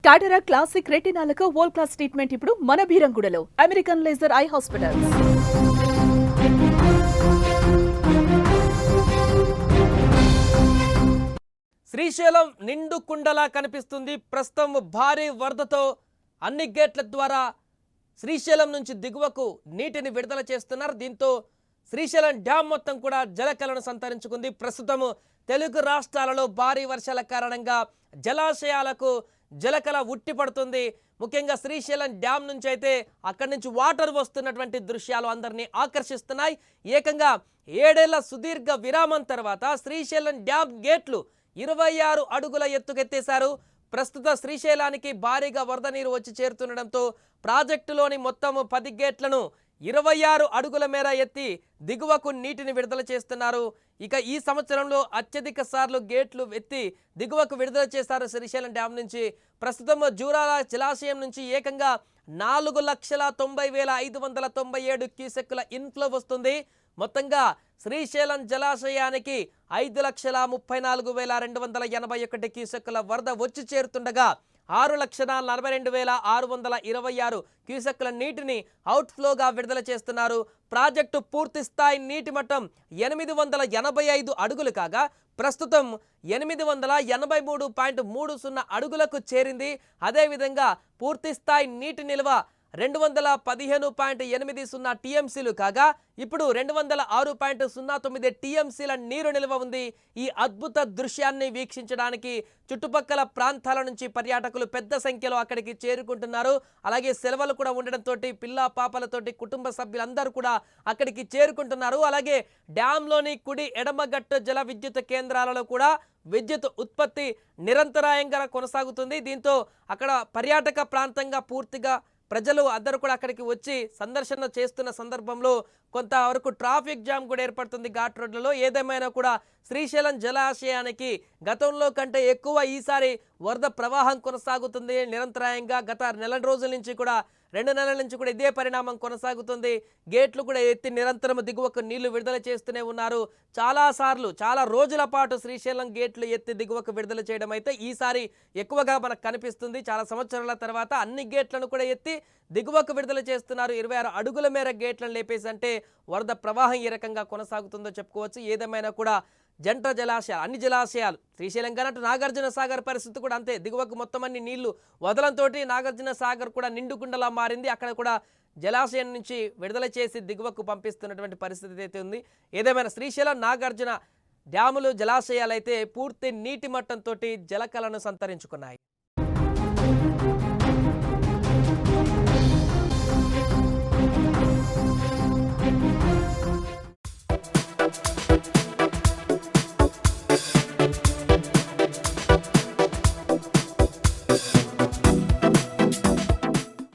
టాటరా classic రెటినాలకు world class treatment ఇప్పుడు మన భీరంగూడలో American laser eye hospitals. Srisailam నిండు కుండలా కనిపిస్తుంది. ప్రస్తుతం భారీ వరదతో అన్ని గేట్ల ద్వారా శ్రీశైలం నుంచి దిగువకు నీటిని విడుదల చేస్తున్నారు. దీంతో శ్రీశైలం డ్యామ్ మొత్తం కూడా జలకళను సంతరించుకుంది. ప్రస్తుతం తెలుగు రాష్ట్రాలలో భారీ వర్షాల కారణంగా జలాశయాలకు జలకళ ఉట్టిపడుతుంది. ముఖ్యంగా శ్రీశైలం డ్యామ్ నుంచి అయితే అక్కడి నుంచి వాటర్ వస్తున్నటువంటి దృశ్యాలు అందరినీ ఆకర్షిస్తున్నాయి. ఏకంగా 7 ఏళ్ల సుదీర్ఘ విరామం తర్వాత శ్రీశైలం డ్యామ్ గేట్లు 26 అడుగుల ఎత్తుకెత్తేశారు. ప్రస్తుత శ్రీశైలానికి భారీగా వరద నీరు వచ్చి చేరుతుండడంతో ప్రాజెక్టులోని మొత్తం 10 గేట్లను 26 అడుగుల మేర ఎత్తి దిగువకు నీటిని విడుదల చేస్తున్నారు. ఇక ఈ సంవత్సరంలో అత్యధిక సార్లు గేట్లు ఎత్తి దిగువకు విడుదల చేశారు శ్రీశైలం డ్యామ్ నుంచి. ప్రస్తుతం జూరాల జలాశయం నుంచి ఏకంగా 4,90,597 క్యూసెక్కుల ఇన్ఫ్లో వస్తుంది. మొత్తంగా శ్రీశైలం జలాశయానికి 5,34,281 క్యూసెక్కుల వరద వచ్చి చేరుతుండగా 6,42,626 క్యూసెక్కుల నీటిని అవుట్ఫ్లోగా విడుదల చేస్తున్నారు. ప్రాజెక్టు పూర్తి స్థాయి నీటి మట్టం 885 అడుగులు కాగా ప్రస్తుతం 883.30 అడుగులకు చేరింది. అదేవిధంగా పూర్తి స్థాయి నీటి నిల్వ 215.80 టీఎంసీలు కాగా ఇప్పుడు 206.09 టీఎంసీల నీరు నిల్వ ఉంది. ఈ అద్భుత దృశ్యాన్ని వీక్షించడానికి చుట్టుపక్కల ప్రాంతాల నుంచి పర్యాటకులు పెద్ద సంఖ్యలో అక్కడికి చేరుకుంటున్నారు. అలాగే సెలవులు కూడా ఉండడంతో పిల్ల పాపలతోటి కుటుంబ సభ్యులందరూ కూడా అక్కడికి చేరుకుంటున్నారు. అలాగే డ్యాంలోని కుడి ఎడమగట్టు జల విద్యుత్ కేంద్రాలలో కూడా విద్యుత్ ఉత్పత్తి నిరంతరాయంగా కొనసాగుతుంది. దీంతో అక్కడ పర్యాటక ప్రాంతంగా పూర్తిగా ప్రజలు అందరూ కూడా అక్కడికి వచ్చి సందర్శన చేస్తున్న సందర్భంలో కొంతవరకు ట్రాఫిక్ జామ్ కూడా ఏర్పడుతుంది ఘాట్ రోడ్లలో. ఏదేమైనా కూడా శ్రీశైలం జలాశయానికి గతంలో కంటే ఎక్కువ ఈసారి వరద ప్రవాహం కొనసాగుతుంది నిరంతరాయంగా. గత నెల రోజుల నుంచి కూడా 2 నెలల నుంచి కూడా ఇదే పరిణామం కొనసాగుతుంది. గేట్లు కూడా ఎత్తి నిరంతరం దిగువకు నీళ్లు విడుదల చేస్తూనే ఉన్నారు. చాలా రోజుల పాటు శ్రీశైలం గేట్లు ఎత్తి దిగువకు విడుదల చేయడం అయితే ఈసారి ఎక్కువగా మనకు కనిపిస్తుంది. చాలా సంవత్సరాల తర్వాత అన్ని గేట్లను కూడా ఎత్తి దిగువకు విడుదల చేస్తున్నారు. 26 అడుగుల మేర గేట్లను లేపేసి అంటే వరద ప్రవాహం ఏ రకంగా కొనసాగుతుందో చెప్పుకోవచ్చు. ఏదేమైనా కూడా జంట జలాశయాలు అన్ని జలాశయాలు శ్రీశైలం కన్నట్టు నాగార్జున సాగర్ పరిస్థితి కూడా అంతే. దిగువకు మొత్తం అన్ని నీళ్లు వదలంతో నాగార్జున సాగర్ కూడా నిండుకుండలా మారింది. అక్కడ కూడా జలాశయం నుంచి విడుదల చేసి దిగువకు పంపిస్తున్నటువంటి పరిస్థితి అయితే ఉంది. ఏదేమైనా శ్రీశైలం నాగార్జున డ్యాములు జలాశయాలు అయితే పూర్తి నీటి మట్టంతో జలకళను సంతరించుకున్నాయి.